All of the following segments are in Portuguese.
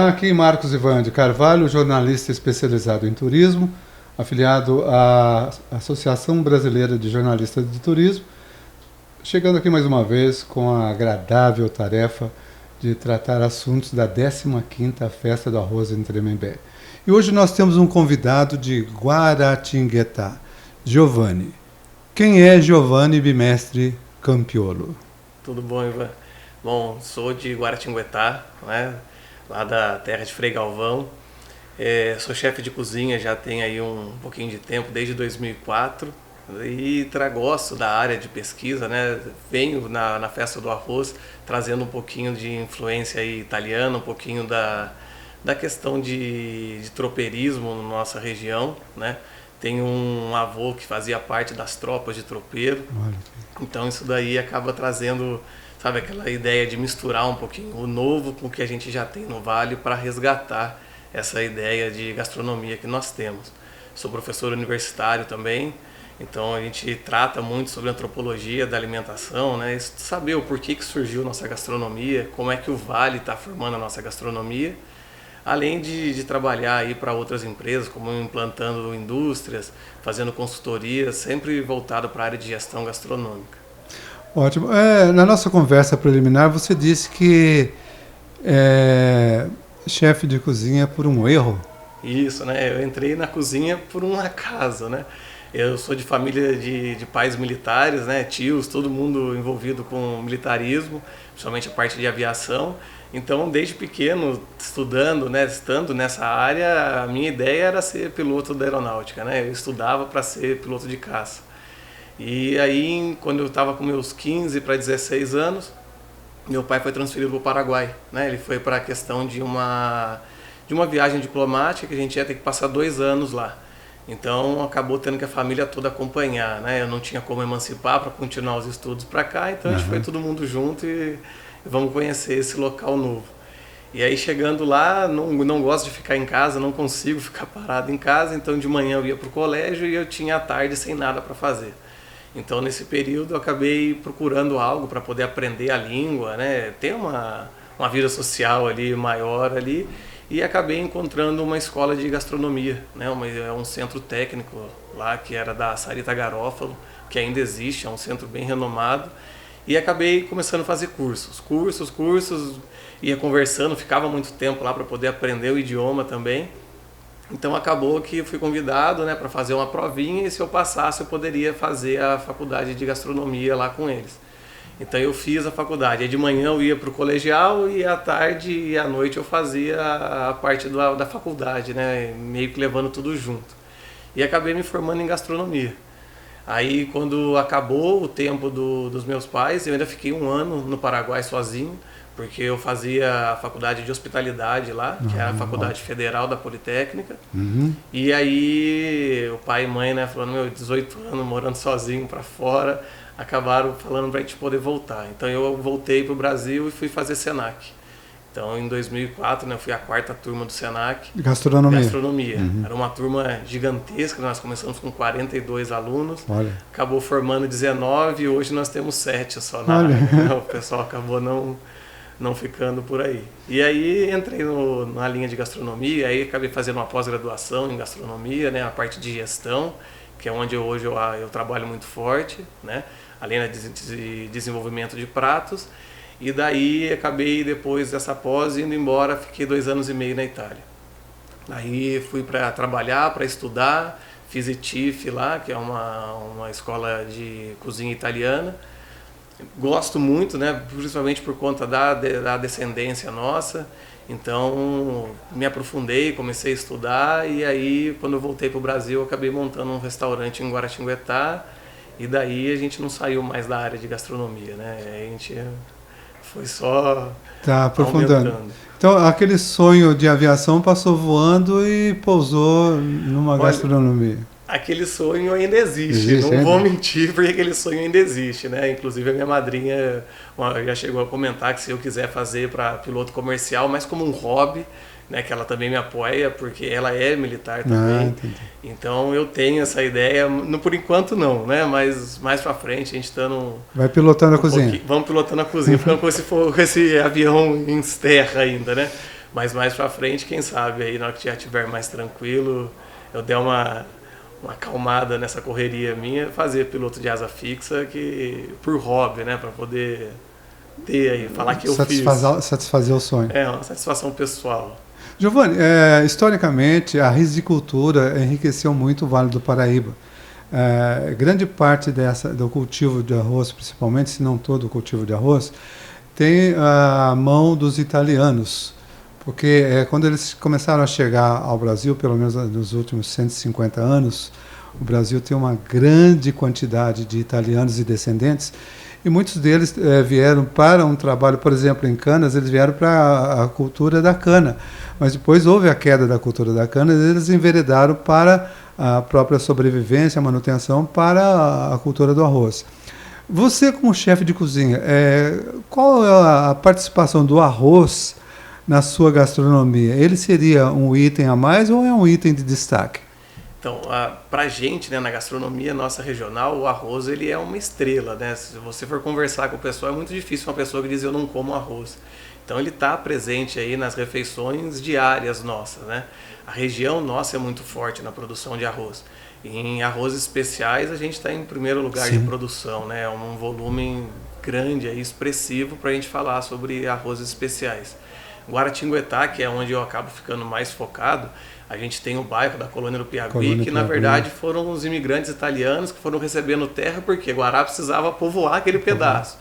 Aqui Marcos Ivan de Carvalho, jornalista especializado em turismo, afiliado à Associação Brasileira de Jornalistas de Turismo, chegando aqui mais uma vez com a agradável tarefa de tratar assuntos da 15ª Festa do Arroz em Tremembé. E hoje nós temos um convidado de Guaratinguetá, Giovanni. Quem é Giovanni Bimestre Campiolo? Tudo bom, Ivan? Bom, sou de Guaratinguetá, né? Lá da terra de Frei Galvão. Sou chefe de cozinha, já tem aí um pouquinho de tempo, desde 2004. E gosto da área de pesquisa, né? Venho na Festa do Arroz trazendo um pouquinho de influência aí italiana, um pouquinho da questão de tropeirismo na nossa região, né? Tenho um avô que fazia parte das tropas de tropeiro, então isso daí acaba trazendo, sabe, aquela ideia de misturar um pouquinho o novo com o que a gente já tem no Vale para resgatar essa ideia de gastronomia que nós temos. Sou professor universitário também, então a gente trata muito sobre a antropologia da alimentação, né? Saber o porquê que surgiu nossa gastronomia, como é que o Vale está formando a nossa gastronomia, além de trabalhar aí para outras empresas, como implantando indústrias, fazendo consultoria, sempre voltado para a área de gestão gastronômica. Ótimo. Na nossa conversa preliminar, você disse que é chefe de cozinha por um erro. Isso, né? Eu entrei na cozinha por um acaso, né? Eu sou de família de pais militares, né? Tios, todo mundo envolvido com militarismo, principalmente a parte de aviação. Então, desde pequeno, estudando, né, estando nessa área, a minha ideia era ser piloto da aeronáutica, né? Eu estudava para ser piloto de caça. E aí, quando eu estava com meus 15 para 16 anos, meu pai foi transferido para o Paraguai, né? Ele foi para a questão de uma viagem diplomática que a gente ia ter que passar 2 anos lá. Então, acabou tendo que a família toda acompanhar, né? Eu não tinha como emancipar para continuar os estudos para cá, então a gente foi todo mundo junto e vamos conhecer esse local novo. E aí chegando lá, não gosto de ficar em casa, não consigo ficar parado em casa, então de manhã eu ia para o colégio e eu tinha a tarde sem nada para fazer. Então nesse período eu acabei procurando algo para poder aprender a língua, né? Ter uma vida social ali maior ali, e acabei encontrando uma escola de gastronomia, né? Um centro técnico lá que era da Sarita Garófalo, que ainda existe, é um centro bem renomado. E acabei começando a fazer cursos, ia conversando, ficava muito tempo lá para poder aprender o idioma também. Então acabou que eu fui convidado, né, para fazer uma provinha, e se eu passasse eu poderia fazer a faculdade de gastronomia lá com eles. Então eu fiz a faculdade, aí de manhã eu ia para o colegial e à tarde e à noite eu fazia a parte da faculdade, né, meio que levando tudo junto. E acabei me formando em gastronomia. Aí quando acabou o tempo dos meus pais, eu ainda fiquei 1 ano no Paraguai sozinho, porque eu fazia a faculdade de hospitalidade lá, que era a faculdade federal da Politécnica. E aí o pai e mãe, né, falando, 18 anos morando sozinho para fora, acabaram falando para a gente poder voltar. Então eu voltei para o Brasil e fui fazer Senac. Então, em 2004, né, eu fui a 4ª turma do Senac. Gastronomia. Era uma turma gigantesca, nós começamos com 42 alunos. Olha. Acabou formando 19 e hoje nós temos 7 só na área. O pessoal acabou não ficando por aí. E aí entrei na linha de gastronomia, aí acabei fazendo uma pós-graduação em gastronomia, né, a parte de gestão, que é onde hoje eu trabalho muito forte, né, além de desenvolvimento de pratos. E daí acabei, depois dessa pós, indo embora, fiquei 2 anos e meio na Itália. Aí fui para trabalhar, para estudar, fiz ITIF lá, que é uma escola de cozinha italiana. Gosto muito, né, principalmente por conta da descendência nossa. Então me aprofundei, comecei a estudar, e aí quando eu voltei para o Brasil eu acabei montando um restaurante em Guaratinguetá, e daí a gente não saiu mais da área de gastronomia, né, a gente foi só aprofundando. Aumentando. Então, aquele sonho de aviação passou voando e pousou numa gastronomia. Aquele sonho ainda existe, não vou mentir, porque aquele sonho ainda existe, né? Inclusive a minha madrinha já chegou a comentar que se eu quiser fazer para piloto comercial, mas como um hobby, né, que ela também me apoia, porque ela é militar também. Então eu tenho essa ideia, por enquanto não, né, mas mais pra frente a gente vai pilotando a cozinha. Vamos pilotando a cozinha, ficando com esse avião em terra ainda, né? Mas mais pra frente, quem sabe, aí na hora que já estiver mais tranquilo, eu der uma acalmada nessa correria minha, fazer piloto de asa fixa que por hobby, né? Pra poder ter aí, falar que eu fiz. Satisfazer o sonho. É, uma satisfação pessoal. Giovanni, historicamente, a risicultura enriqueceu muito o Vale do Paraíba. Grande parte do cultivo de arroz, principalmente, se não todo o cultivo de arroz, tem a mão dos italianos. Porque quando eles começaram a chegar ao Brasil, pelo menos nos últimos 150 anos, o Brasil tem uma grande quantidade de italianos e descendentes, e muitos deles vieram para um trabalho, por exemplo, em canas, eles vieram para a cultura da cana. Mas depois houve a queda da cultura da cana e eles enveredaram para a própria sobrevivência, a manutenção, para a cultura do arroz. Você, como chefe de cozinha, qual é a participação do arroz na sua gastronomia? Ele seria um item a mais ou é um item de destaque? Então, pra gente, né, na gastronomia nossa regional, o arroz ele é uma estrela, né? Se você for conversar com o pessoal, é muito difícil uma pessoa que diz eu não como arroz. Então ele está presente aí nas refeições diárias nossas, né? A região nossa é muito forte na produção de arroz. E em arrozes especiais a gente está em primeiro lugar de produção, né? É um volume grande, aí, expressivo para a gente falar sobre arrozes especiais. Guaratinguetá, que é onde eu acabo ficando mais focado, a gente tem o bairro da Colônia do Piauí, que na verdade foram os imigrantes italianos que foram recebendo terra porque Guará precisava povoar aquele pedaço.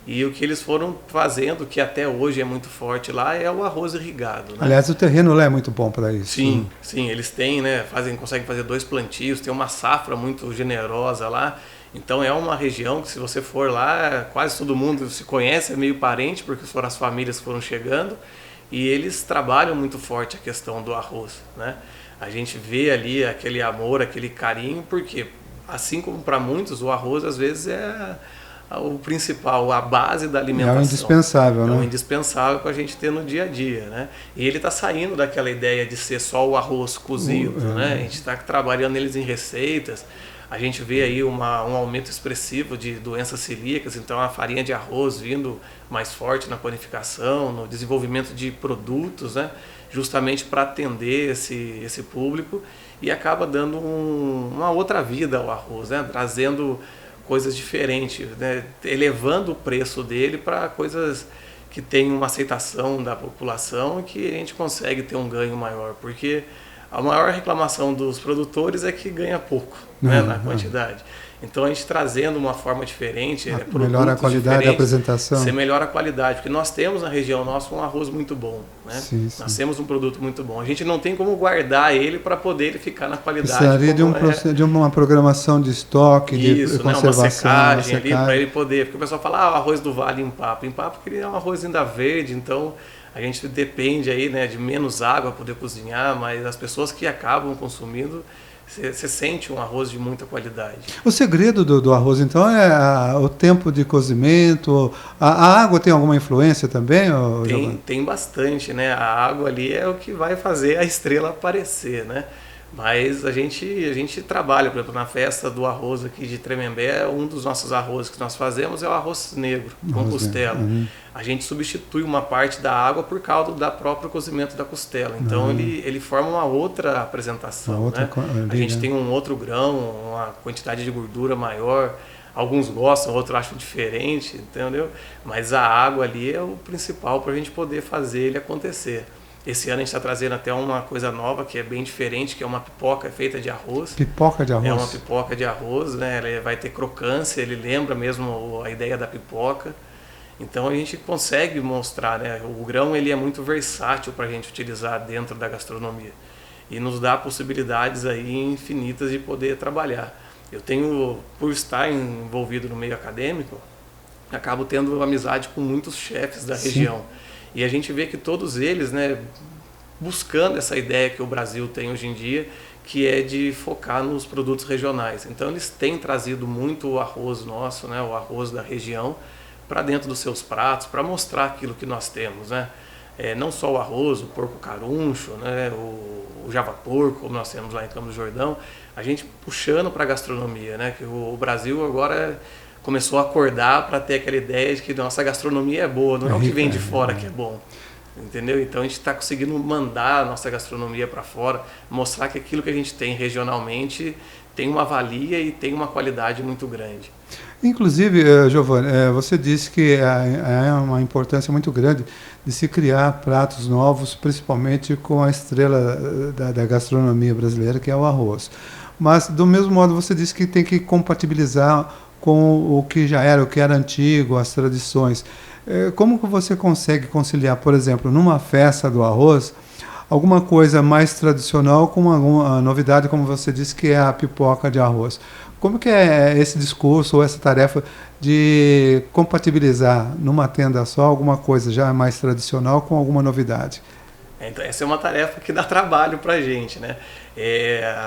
E o que eles foram fazendo, que até hoje é muito forte lá, é o arroz irrigado. Né? Aliás, o terreno lá é muito bom para isso. Sim, sim, eles têm, né, conseguem fazer 2 plantios, tem uma safra muito generosa lá. Então é uma região que se você for lá, quase todo mundo se conhece, é meio parente, porque foram as famílias que foram chegando. E eles trabalham muito forte a questão do arroz, né? A gente vê ali aquele amor, aquele carinho, porque assim como para muitos, o arroz às vezes é o principal, a base da alimentação. É o indispensável, né? É o indispensável para a gente ter no dia a dia, né? E ele está saindo daquela ideia de ser só o arroz cozido, né? A gente está trabalhando eles em receitas. A gente vê aí um aumento expressivo de doenças celíacas, então a farinha de arroz vindo mais forte na panificação, no desenvolvimento de produtos, né? Justamente para atender esse público, e acaba dando uma outra vida ao arroz, né? Trazendo coisas diferentes, né? Elevando o preço dele para coisas que têm uma aceitação da população e que a gente consegue ter um ganho maior, porque a maior reclamação dos produtores é que ganha pouco, né, na quantidade. Então a gente trazendo uma forma diferente, melhora a qualidade da apresentação. Você melhora a qualidade, porque nós temos na região nossa um arroz muito bom, né? Sim. Nós temos um produto muito bom. A gente não tem como guardar ele para poder ele ficar na qualidade. Precisaria de uma programação de estoque, isso, de conservação, uma secagem ali para ele poder, porque o pessoal fala, o arroz do Vale em Papo. Em Papo porque ele é um arroz ainda verde, então a gente depende aí, né, de menos água para poder cozinhar, mas as pessoas que acabam consumindo, você sente um arroz de muita qualidade. O segredo do arroz, então, é o tempo de cozimento. A água tem alguma influência também? Tem bastante, né? A água ali é o que vai fazer a estrela aparecer, né? Mas a gente trabalha, por exemplo, na festa do arroz aqui de Tremembé, um dos nossos arrozes que nós fazemos é o arroz negro, com costela. A gente substitui uma parte da água por causa do próprio cozimento da costela. Então ele forma uma outra apresentação, né? A gente tem um outro grão, uma quantidade de gordura maior. Alguns gostam, outros acham diferente, entendeu? Mas a água ali é o principal para a gente poder fazer ele acontecer. Esse ano a gente está trazendo até uma coisa nova que é bem diferente, que é uma pipoca feita de arroz. Pipoca de arroz? É uma pipoca de arroz, né? Ele vai ter crocância, ele lembra mesmo a ideia da pipoca. Então a gente consegue mostrar, né? O grão ele é muito versátil para a gente utilizar dentro da gastronomia e nos dá possibilidades aí infinitas de poder trabalhar. Eu tenho, por estar envolvido no meio acadêmico, acabo tendo amizade com muitos chefes da região. E a gente vê que todos eles, né, buscando essa ideia que o Brasil tem hoje em dia, que é de focar nos produtos regionais. Então eles têm trazido muito o arroz nosso, né, o arroz da região, para dentro dos seus pratos, para mostrar aquilo que nós temos, né? Não só o arroz, o porco caruncho, né, o java-porco, como nós temos lá em Campos do Jordão, a gente puxando para a gastronomia, né, que o Brasil agora começou a acordar para ter aquela ideia de que nossa gastronomia é boa, não é o que vem de fora que é bom. entendeu? Então a gente está conseguindo mandar a nossa gastronomia para fora, mostrar que aquilo que a gente tem regionalmente tem uma valia e tem uma qualidade muito grande. Inclusive, Giovanni, você disse que há uma importância muito grande de se criar pratos novos, principalmente com a estrela da gastronomia brasileira, que é o arroz. Mas, do mesmo modo, você disse que tem que compatibilizar com o que já era, o que era antigo, as tradições. Como que você consegue conciliar, por exemplo, numa festa do arroz, alguma coisa mais tradicional com alguma novidade, como você disse, que é a pipoca de arroz? Como que é esse discurso ou essa tarefa de compatibilizar numa tenda só alguma coisa já mais tradicional com alguma novidade? Então, essa é uma tarefa que dá trabalho para a gente, né?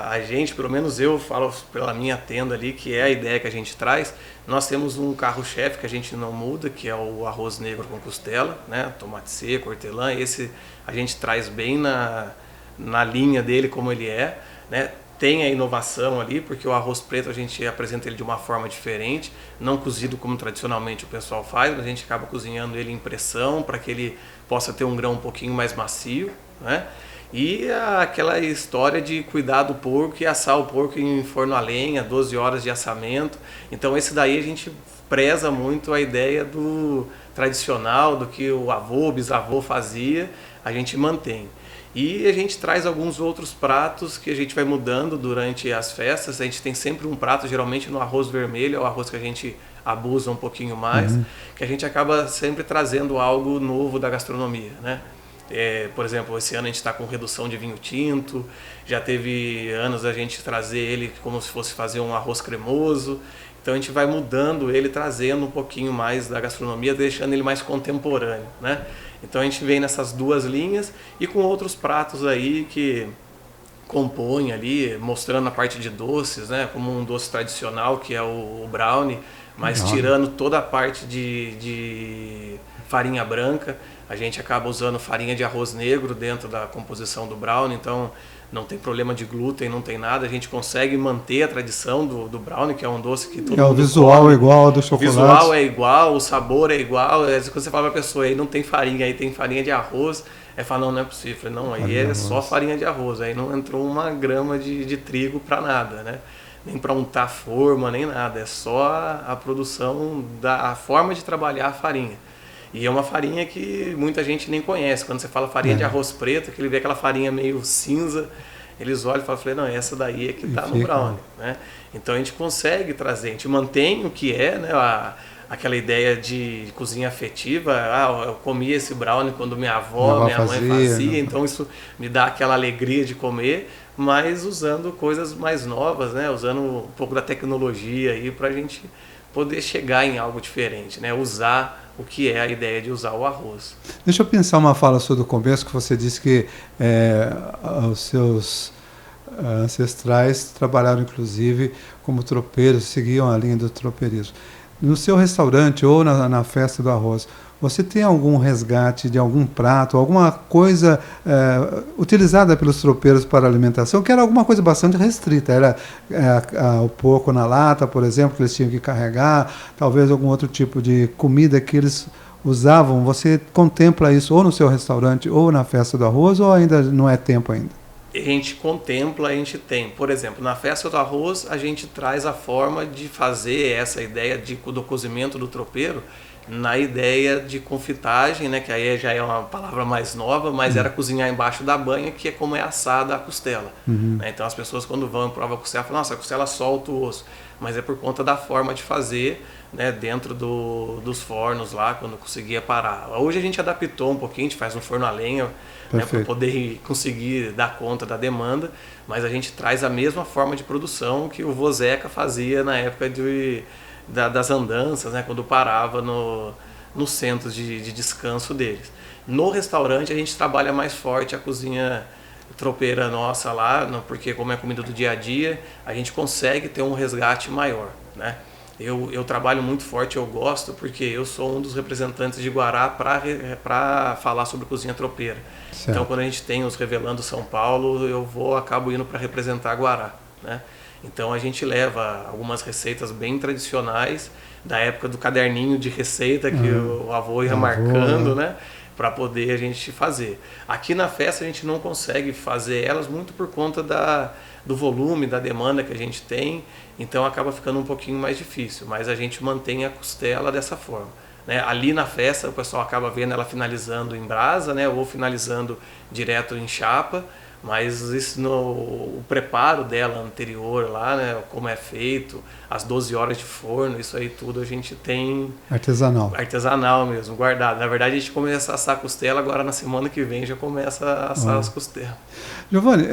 A gente, pelo menos eu falo pela minha tenda ali, que é a ideia que a gente traz. Nós temos um carro-chefe que a gente não muda, que é o arroz negro com costela, né? Tomate seco, hortelã. Esse a gente traz bem na linha dele como ele é, né? Tem a inovação ali, porque o arroz preto a gente apresenta ele de uma forma diferente, não cozido como tradicionalmente o pessoal faz, mas a gente acaba cozinhando ele em pressão para que ele possa ter um grão um pouquinho mais macio, né? E aquela história de cuidar do porco e assar o porco em forno a lenha, 12 horas de assamento. Então esse daí a gente preza muito a ideia do tradicional, do que o avô, o bisavô fazia, a gente mantém. E a gente traz alguns outros pratos que a gente vai mudando durante as festas. A gente tem sempre um prato, geralmente no arroz vermelho, é o arroz que a gente abusa um pouquinho mais, que a gente acaba sempre trazendo algo novo da gastronomia, né? Por exemplo, esse ano a gente está com redução de vinho tinto, já teve anos a gente trazer ele como se fosse fazer um arroz cremoso. Então a gente vai mudando ele, trazendo um pouquinho mais da gastronomia, deixando ele mais contemporâneo, né? Então a gente vem nessas duas linhas e com outros pratos aí que compõem ali, mostrando a parte de doces, né? Como um doce tradicional que é o brownie, mas tirando toda a parte de farinha branca. A gente acaba usando farinha de arroz negro dentro da composição do brownie, então não tem problema de glúten, não tem nada. A gente consegue manter a tradição do brownie, que é um doce que todo mundo o visual come. É igual ao do chocolate. O visual é igual, o sabor é igual. Quando você fala para a pessoa, aí não tem farinha, aí tem farinha de arroz, fala, não é possível. Eu falei, não, aí é só farinha de arroz, aí não entrou uma grama de trigo para nada, né? Nem para untar forma, nem nada. É só a produção, a forma de trabalhar a farinha. E é uma farinha que muita gente nem conhece. Quando você fala farinha de arroz preto, que ele vê aquela farinha meio cinza, eles olham e falam, não, essa daí é que está no brownie, né? Então a gente consegue trazer, a gente mantém o que é, né, aquela ideia de cozinha afetiva. Eu comia esse brownie quando minha avó, minha mãe fazia, então isso me dá aquela alegria de comer, mas usando coisas mais novas, né? Usando um pouco da tecnologia aí para a gente poder chegar em algo diferente, né? Usar o que é a ideia de usar o arroz. Deixa eu pensar uma fala sua do começo, que você disse que os seus ancestrais trabalharam inclusive como tropeiros, seguiam a linha do tropeirismo. No seu restaurante ou na festa do arroz, você tem algum resgate de algum prato, alguma coisa utilizada pelos tropeiros para alimentação, que era alguma coisa bastante restrita? Era o porco na lata, por exemplo, que eles tinham que carregar, talvez algum outro tipo de comida que eles usavam. Você contempla isso ou no seu restaurante ou na festa do arroz, ou ainda não é tempo ainda? A gente contempla, a gente tem. Por exemplo, na festa do arroz, a gente traz a forma de fazer essa ideia do cozimento do tropeiro na ideia de confitagem, né, que aí já é uma palavra mais nova, mas era cozinhar embaixo da banha, que é como é assada a costela. Né? Então as pessoas quando vão e provam a costela, falam, nossa, a costela solta o osso, mas é por conta da forma de fazer, né, dentro dos fornos lá, quando conseguia parar. Hoje a gente adaptou um pouquinho, a gente faz um forno a lenha, né, para poder conseguir dar conta da demanda, mas a gente traz a mesma forma de produção que o vô Zeca fazia na época das andanças, né, quando parava nos centros de descanso deles. No restaurante a gente trabalha mais forte a cozinha tropeira nossa lá, porque como é comida do dia a dia, a gente consegue ter um resgate maior, né? Eu trabalho muito forte, eu gosto, porque eu sou um dos representantes de Guará para falar sobre cozinha tropeira. Certo. Então quando a gente tem os Revelando São Paulo, acabo indo para representar Guará, né? Então a gente leva algumas receitas bem tradicionais da época do caderninho de receita que o avô ia marcando, né? para poder a gente fazer. Aqui na festa a gente não consegue fazer elas muito por conta do volume, da demanda que a gente tem, então acaba ficando um pouquinho mais difícil, mas a gente mantém a costela dessa forma. Né? Ali na festa o pessoal acaba vendo ela finalizando em brasa, né? Ou finalizando direto em chapa, mas isso o preparo dela anterior lá, né? Como é feito, as 12 horas de forno, isso aí tudo a gente tem artesanal mesmo, guardado. Na verdade a gente começa a assar a costela, agora na semana que vem já começa a assar as costelas. Giovanni,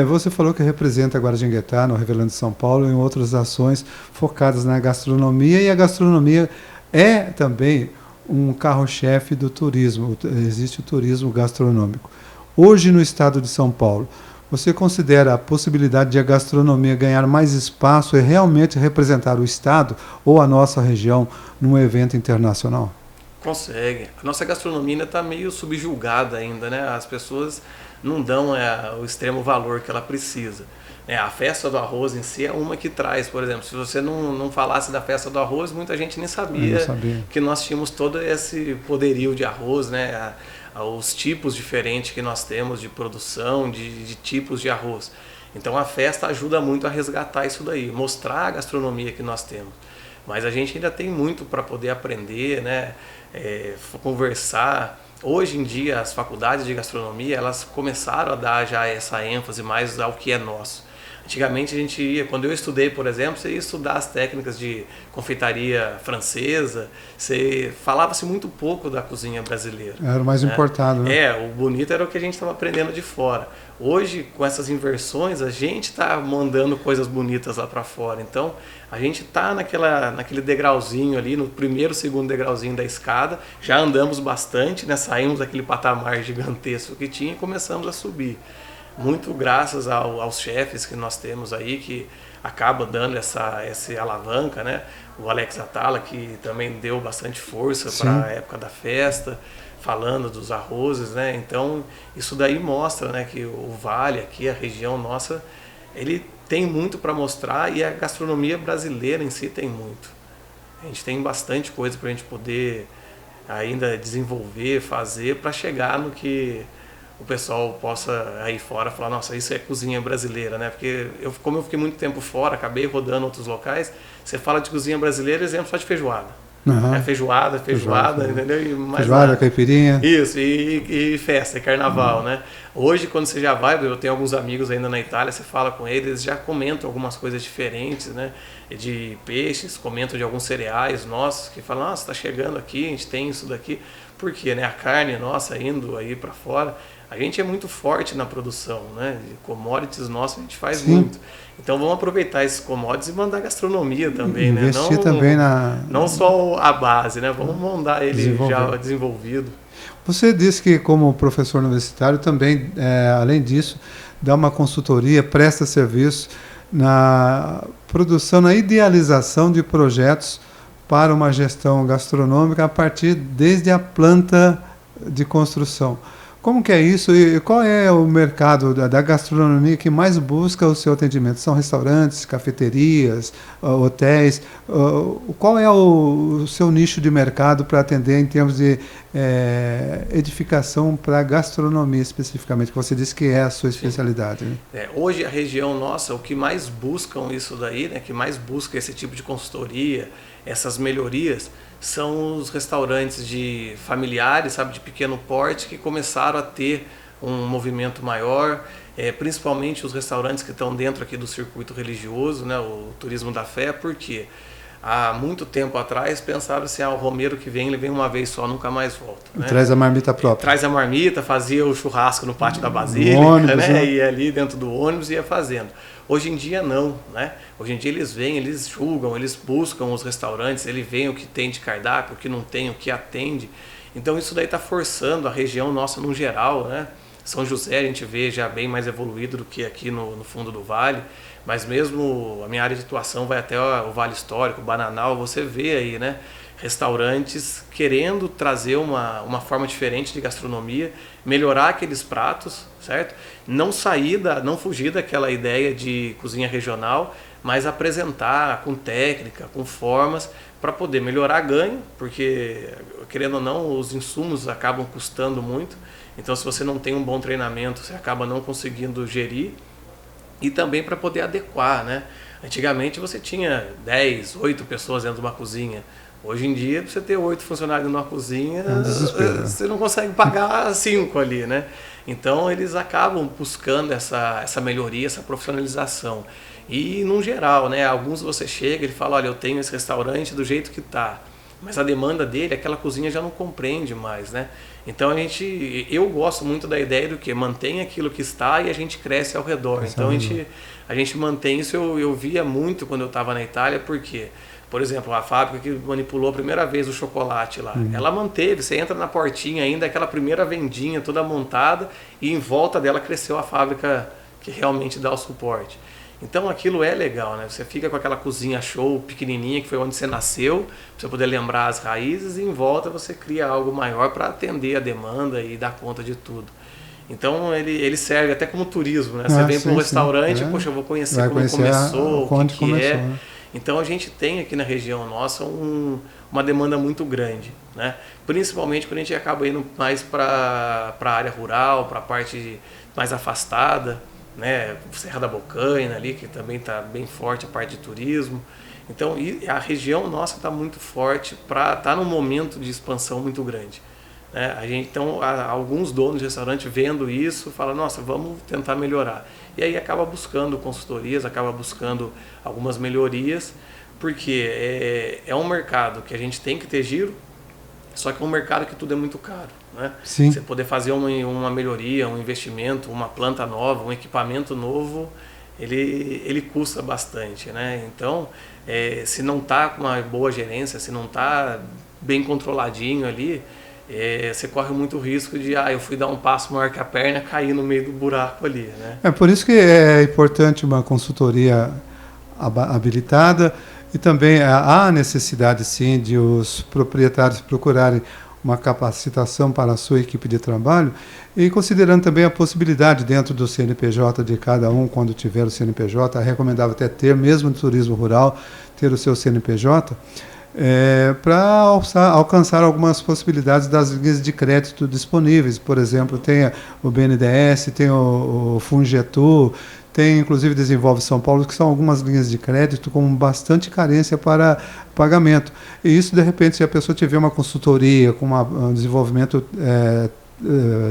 você falou que representa a Guaratinguetá no Revelando de São Paulo em outras ações focadas na gastronomia, e a gastronomia é também um carro-chefe do turismo. Existe o turismo gastronômico. Hoje, no estado de São Paulo, você considera a possibilidade de a gastronomia ganhar mais espaço e realmente representar o estado ou a nossa região num evento internacional? Consegue. A nossa gastronomia ainda está meio subjugada ainda, né? As pessoas não dão o extremo valor que ela precisa. A festa do arroz em si é uma que traz, por exemplo, se você não falasse da festa do arroz, muita gente nem sabia que nós tínhamos todo esse poderio de arroz, né? Os tipos diferentes que nós temos de produção, de tipos de arroz. Então a festa ajuda muito a resgatar isso daí, mostrar a gastronomia que nós temos. Mas a gente ainda tem muito para poder aprender, né? Conversar. Hoje em dia as faculdades de gastronomia, elas começaram a dar já essa ênfase mais ao que é nosso. Antigamente a gente ia, quando eu estudei, por exemplo, você ia estudar as técnicas de confeitaria francesa, falava-se muito pouco da cozinha brasileira. Era o mais importado, né? O bonito era o que a gente estava aprendendo de fora. Hoje, com essas inversões, a gente está mandando coisas bonitas lá para fora. Então, a gente está naquele degrauzinho ali, no primeiro, segundo degrauzinho da escada, já andamos bastante, né? Saímos daquele patamar gigantesco que tinha e começamos a subir. Muito graças aos chefes que nós temos aí, que acabam dando essa alavanca, né? O Alex Atala, que também deu bastante força para a época da festa, falando dos arrozes, né? Então, isso daí mostra, né, que o Vale aqui, a região nossa, ele tem muito para mostrar, e a gastronomia brasileira em si tem muito. A gente tem bastante coisa para a gente poder ainda desenvolver, fazer, para chegar no que o pessoal possa aí fora falar, nossa, isso é cozinha brasileira, né? Porque como eu fiquei muito tempo fora, acabei rodando outros locais, você fala de cozinha brasileira, exemplo só de feijoada. Uhum. Feijoada, entendeu? E feijoada, caipirinha. Isso, e festa, e carnaval, né? Hoje, quando você já vai, eu tenho alguns amigos ainda na Itália, você fala com eles, eles já comentam algumas coisas diferentes, né? De peixes, comentam de alguns cereais nossos, que falam, nossa, tá chegando aqui, a gente tem isso daqui. Por quê, né? A carne nossa indo aí para fora, a gente é muito forte na produção, né? De commodities nossos a gente faz muito. Então vamos aproveitar esses commodities e mandar gastronomia também, né? Investir também não só a base, né? Vamos mandar ele já desenvolvido. Você disse que, como professor universitário, também, além disso, dá uma consultoria, presta serviço na produção, na idealização de projetos para uma gestão gastronômica a partir desde a planta de construção. Como que é isso e qual é o mercado da gastronomia que mais busca o seu atendimento? São restaurantes, cafeterias, hotéis? Qual é o seu nicho de mercado para atender em termos de edificação para a gastronomia especificamente, que você disse que é a sua especialidade? Né? Hoje a região nossa, o que mais buscam isso daí, né, que mais busca esse tipo de consultoria, essas melhorias, são os restaurantes de familiares, sabe, de pequeno porte, que começaram a ter um movimento maior, principalmente os restaurantes que estão dentro aqui do circuito religioso, né, o turismo da fé, porque há muito tempo atrás pensaram assim, o romeiro que vem, ele vem uma vez só, nunca mais volta. Né? Traz a marmita própria. Traz a marmita, fazia o churrasco no pátio da Basílica, ônibus, né? Ia ali dentro do ônibus e ia fazendo. Hoje em dia não, né? Hoje em dia eles vêm, eles julgam, eles buscam os restaurantes, eles veem o que tem de cardápio, o que não tem, o que atende. Então isso daí está forçando a região nossa no geral, né? São José a gente vê já bem mais evoluído do que aqui no fundo do vale, mas mesmo a minha área de atuação vai até o Vale Histórico, o Bananal, você vê aí, né? restaurantes querendo trazer uma forma diferente de gastronomia, melhorar aqueles pratos, certo? Não não fugir daquela ideia de cozinha regional, mas apresentar com técnica, com formas, para poder melhorar ganho, porque, querendo ou não, os insumos acabam custando muito. Então, se você não tem um bom treinamento, você acaba não conseguindo gerir. E também para poder adequar, né? Antigamente você tinha 10, 8 pessoas dentro de uma cozinha. Hoje em dia, para você ter 8 funcionários numa cozinha, você não consegue pagar 5 ali, né? Então, eles acabam buscando essa melhoria, essa profissionalização. E, no geral, né? Alguns você chega e fala, olha, eu tenho esse restaurante do jeito que está. Mas a demanda dele, aquela cozinha já não compreende mais, né? Então eu gosto muito da ideia do que mantém aquilo que está e a gente cresce ao redor. Então a gente mantém isso. Eu via muito quando eu estava na Itália, porque, por exemplo, a fábrica que manipulou a primeira vez o chocolate lá, ela manteve. Você entra na portinha ainda, aquela primeira vendinha toda montada, e em volta dela cresceu a fábrica que realmente dá o suporte. Então aquilo é legal, né? Você fica com aquela cozinha show pequenininha, que foi onde você nasceu, pra você poder lembrar as raízes, e em volta você cria algo maior para atender a demanda e dar conta de tudo. Então ele serve até como turismo, né? Você vem para um restaurante, poxa, eu vou conhecer como começou, o que é. Né? Então a gente tem aqui na região nossa uma demanda muito grande, né? Principalmente quando a gente acaba indo mais para a área rural, para a parte mais afastada, né? Serra da Bocaina ali, que também está bem forte a parte de turismo. Então a região nossa está muito forte para estar num momento de expansão muito grande, né? Então alguns donos de restaurante vendo isso falam, nossa, vamos tentar melhorar. E aí acaba buscando consultorias, acaba buscando algumas melhorias, porque é um mercado que a gente tem que ter giro, só que é um mercado que tudo é muito caro, né? Sim. Você poder fazer uma melhoria, um investimento, uma planta nova, um equipamento novo, ele custa bastante, né? Então, se não está com uma boa gerência, se não está bem controladinho ali, você corre muito risco de, eu fui dar um passo maior que a perna, cair no meio do buraco ali, né? É por isso que é importante uma consultoria habilitada. E também há necessidade, sim, de os proprietários procurarem uma capacitação para a sua equipe de trabalho, e considerando também a possibilidade dentro do CNPJ de cada um, quando tiver o CNPJ, é recomendável até ter, mesmo no turismo rural, ter o seu CNPJ, para alcançar algumas possibilidades das linhas de crédito disponíveis. Por exemplo, tem o BNDES, tem o Fungetur, tem inclusive Desenvolve São Paulo, que são algumas linhas de crédito com bastante carência para pagamento. E isso, de repente, se a pessoa tiver uma consultoria com um desenvolvimento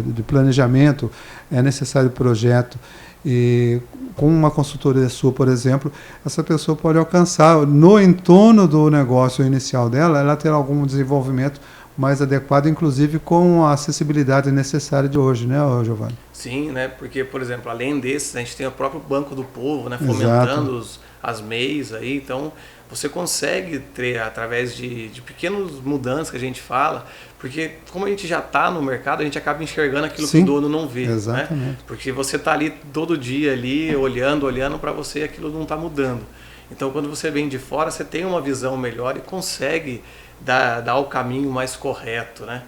de planejamento, é necessário projeto, e com uma consultoria sua, por exemplo, essa pessoa pode alcançar, no entorno do negócio inicial dela, ela ter algum desenvolvimento mais adequado, inclusive com a acessibilidade necessária de hoje, né, Giovanni? Sim, né? Porque, por exemplo, além desses, a gente tem o próprio Banco do Povo, né? Fomentando as MEIs aí, então você consegue ter, através de pequenas mudanças que a gente fala, porque como a gente já está no mercado, a gente acaba enxergando aquilo que o dono não vê. Exatamente. Né? Porque você está ali todo dia ali, olhando para você, aquilo não está mudando. Então, quando você vem de fora, você tem uma visão melhor e consegue dar o caminho mais correto, né?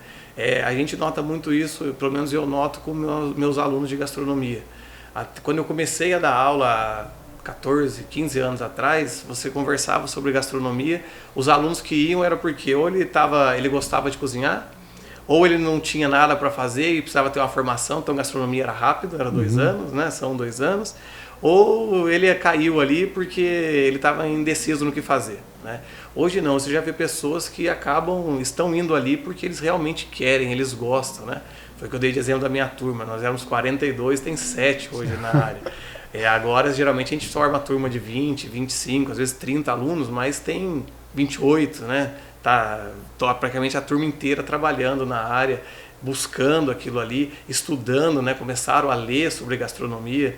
A gente nota muito isso, pelo menos eu noto com meus alunos de gastronomia. Quando eu comecei a dar aula 14, 15 anos atrás, você conversava sobre gastronomia, os alunos que iam era porque ou ele gostava de cozinhar, ou ele não tinha nada para fazer e precisava ter uma formação, então gastronomia era rápido, era 2 anos, né? São 2 anos, ou ele caiu ali porque ele estava indeciso no que fazer, né? Hoje não, você já vê pessoas que estão indo ali porque eles realmente querem, eles gostam, né? Foi o que eu dei de exemplo da minha turma, nós éramos 42, tem 7 hoje na área. Agora, geralmente, a gente forma uma turma de 20, 25, às vezes 30 alunos, mas tem 28, né? Tá praticamente a turma inteira trabalhando na área, buscando aquilo ali, estudando, né? Começaram a ler sobre gastronomia.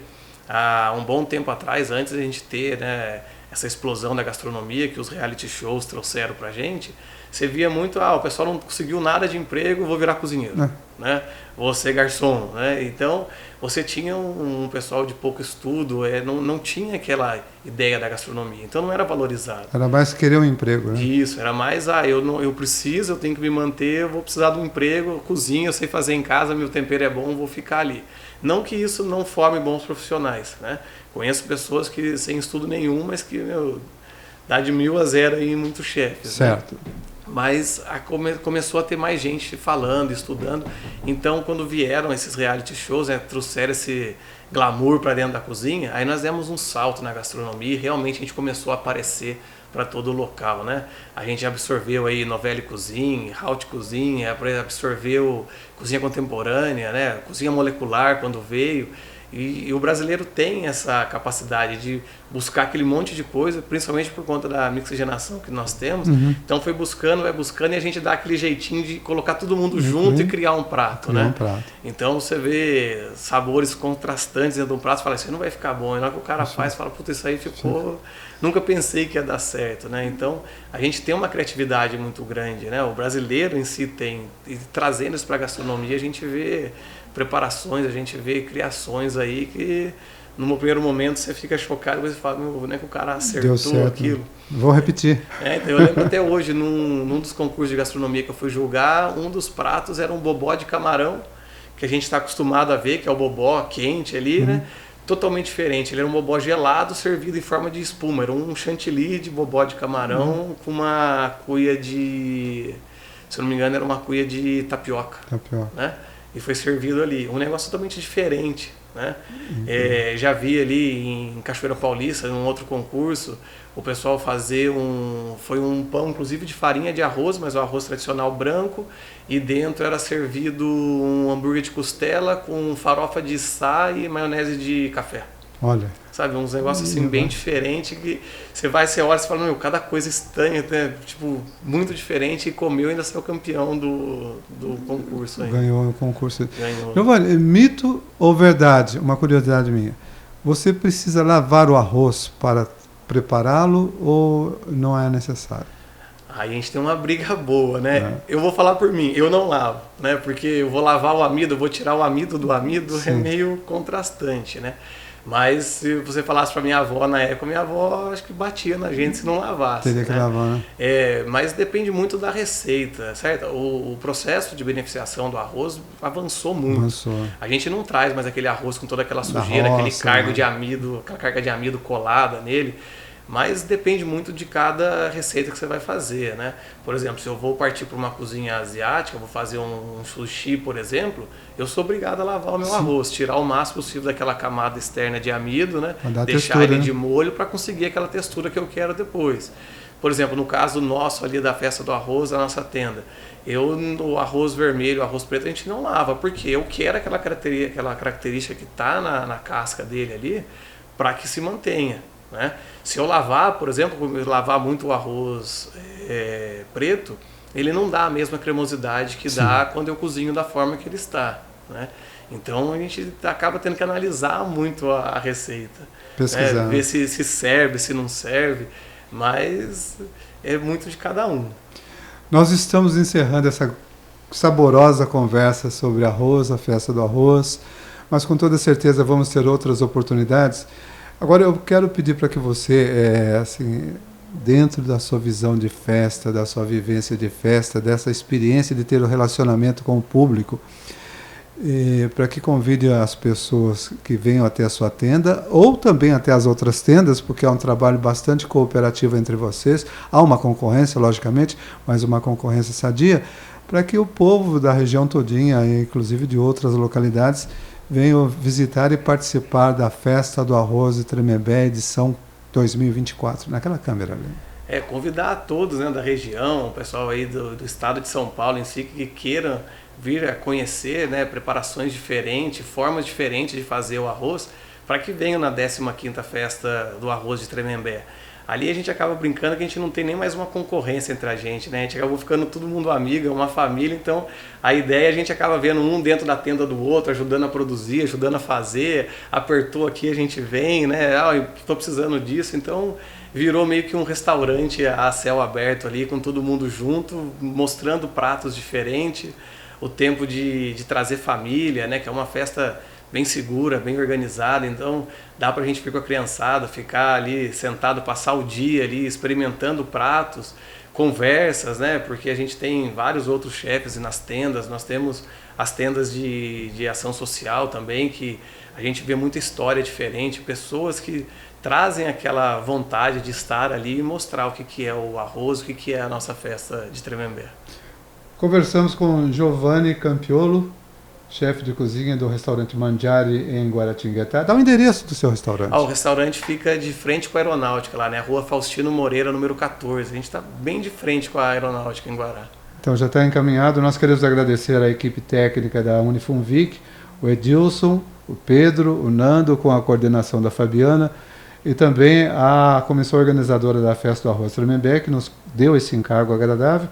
Há um bom tempo atrás, antes de a gente ter, né, essa explosão da gastronomia que os reality shows trouxeram pra gente, você via muito, o pessoal não conseguiu nada de emprego, vou virar cozinheiro. né? Você garçom, né? Então você tinha um pessoal de pouco estudo, não tinha aquela ideia da gastronomia, então não era valorizado. Era mais querer um emprego, né? Isso, era mais, eu preciso, eu tenho que me manter, eu vou precisar de um emprego, eu cozinho, eu sei fazer em casa, meu tempero é bom, vou ficar ali. Não que isso não forme bons profissionais, né? Conheço pessoas que sem estudo nenhum, mas que, dá de 1000 a 0 aí em muitos chefes. Certo. Né? Mas começou a ter mais gente falando, estudando. Então, quando vieram esses reality shows, né, trouxeram esse glamour para dentro da cozinha, aí nós demos um salto na gastronomia e realmente a gente começou a aparecer para todo o local, né? A gente absorveu aí novela e cozinha, haute cozinha, absorveu cozinha contemporânea, né? Cozinha molecular quando veio. E o brasileiro tem essa capacidade de buscar aquele monte de coisa, principalmente por conta da mixigenação que nós temos. Uhum. Então foi buscando, vai buscando, e a gente dá aquele jeitinho de colocar todo mundo junto e criar um prato, né? Um prato. Então você vê sabores contrastantes dentro de um prato e fala, isso aí não vai ficar bom. E na hora que o cara faz, fala, puta, isso aí ficou... Nunca pensei que ia dar certo, né? Então a gente tem uma criatividade muito grande, né? O brasileiro em si tem, e trazendo isso para a gastronomia, a gente vê preparações, a gente vê criações aí que no primeiro momento você fica chocado, você fala, não é que o cara acertou aquilo. Vou repetir. Então, eu lembro até hoje, num dos concursos de gastronomia que eu fui julgar, um dos pratos era um bobó de camarão, que a gente está acostumado a ver, que é o bobó quente ali, né? Totalmente diferente. Ele era um bobó gelado servido em forma de espuma. Era um chantilly de bobó de camarão com uma cuia de... Se eu não me engano, era uma cuia de tapioca. Né? E foi servido ali. Um negócio totalmente diferente. Né? Já vi ali em Cachoeira Paulista, num outro concurso, o pessoal fazer foi um pão inclusive de farinha de arroz, mas o arroz tradicional branco, e dentro era servido um hambúrguer de costela com farofa de sá e maionese de café. Olha. Sabe, uns negócios assim bem diferentes que você olha e fala, cada coisa estranha, né? Tipo, muito diferente, e comeu e ainda saiu campeão do concurso. Aí. Ganhou o concurso. Ganhou. Giovanni, mito ou verdade? Uma curiosidade minha. Você precisa lavar o arroz para prepará-lo ou não é necessário? Aí a gente tem uma briga boa, né? Eu vou falar por mim, eu não lavo, né? Porque eu vou lavar o amido, eu vou tirar o amido do amido, Sim. É meio contrastante, né? Mas se você falasse para minha avó na época, minha avó acho que batia na gente se não lavasse. Teria que lavar, né? Mas depende muito da receita, certo? O processo de beneficiação do arroz avançou muito. Avançou. A gente não traz mais aquele arroz com toda aquela sujeira, aquele cargo de amido, aquela carga de amido colada nele. Mas depende muito de cada receita que você vai fazer, né? Por exemplo, se eu vou partir para uma cozinha asiática, vou fazer um sushi, por exemplo, eu sou obrigado a lavar o meu arroz, tirar o máximo possível daquela camada externa de amido, né? Deixar textura, ele de molho para conseguir aquela textura que eu quero depois. Por exemplo, no caso nosso ali da festa do arroz, da nossa tenda, o arroz vermelho, o arroz preto, a gente não lava, porque eu quero aquela característica que está na casca dele ali para que se mantenha. Né? Se eu lavar, por exemplo, lavar muito o arroz preto, ele não dá a mesma cremosidade que Sim. dá quando eu cozinho da forma que ele está. Né? Então a gente acaba tendo que analisar muito a receita. Pesquisar. Ver se serve, se não serve, mas é muito de cada um. Nós estamos encerrando essa saborosa conversa sobre arroz, a festa do arroz, mas com toda certeza vamos ter outras oportunidades. Agora eu quero pedir para que você, assim, dentro da sua visão de festa, da sua vivência de festa, dessa experiência de ter um relacionamento com o público, para que convide as pessoas que venham até a sua tenda, ou também até as outras tendas, porque é um trabalho bastante cooperativo entre vocês. Há uma concorrência, logicamente, mas uma concorrência sadia, para que o povo da região todinha, inclusive de outras localidades, venham visitar e participar da Festa do Arroz de Tremembé, edição 2024, naquela câmera ali. Convidar a todos, né, da região, o pessoal aí do estado de São Paulo em si, que queiram vir a conhecer, né, preparações diferentes, formas diferentes de fazer o arroz, para que venham na 15ª Festa do Arroz de Tremembé. Ali a gente acaba brincando que a gente não tem nem mais uma concorrência entre a gente, né? A gente acabou ficando todo mundo amigo, é uma família, então a ideia a gente acaba vendo um dentro da tenda do outro, ajudando a produzir, ajudando a fazer, apertou aqui a gente vem, né? Estou precisando disso, então virou meio que um restaurante a céu aberto ali, com todo mundo junto, mostrando pratos diferentes. o tempo de trazer família, né? Que é uma festa bem segura, bem organizada, então dá pra gente ficar com a criançada, ficar ali sentado, passar o dia ali experimentando pratos, conversas, né? Porque a gente tem vários outros chefes e nas tendas, nós temos as tendas de ação social também, que a gente vê muita história diferente, pessoas que trazem aquela vontade de estar ali e mostrar o que é o arroz, o que é a nossa festa de Tremembé. Conversamos com Giovanni Campiolo, chefe de cozinha do restaurante Mangiare em Guaratinguetá. Dá o endereço do seu restaurante. O restaurante fica de frente com a Aeronáutica, lá, né? Rua Faustino Moreira, número 14. A gente está bem de frente com a Aeronáutica em Guará. Então já está encaminhado. Nós queremos agradecer à equipe técnica da Unifunvic, o Edilson, o Pedro, o Nando, com a coordenação da Fabiana, e também a comissão organizadora da Festa do Arroz Tremembé, que nos deu esse encargo agradável.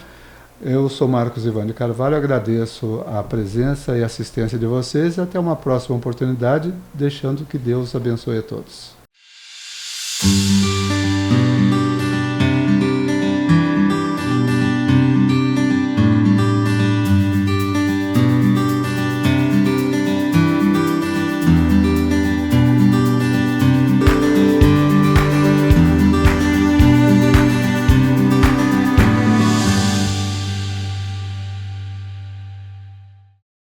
Eu sou Marcos Ivan de Carvalho, agradeço a presença e assistência de vocês e até uma próxima oportunidade, deixando que Deus abençoe a todos.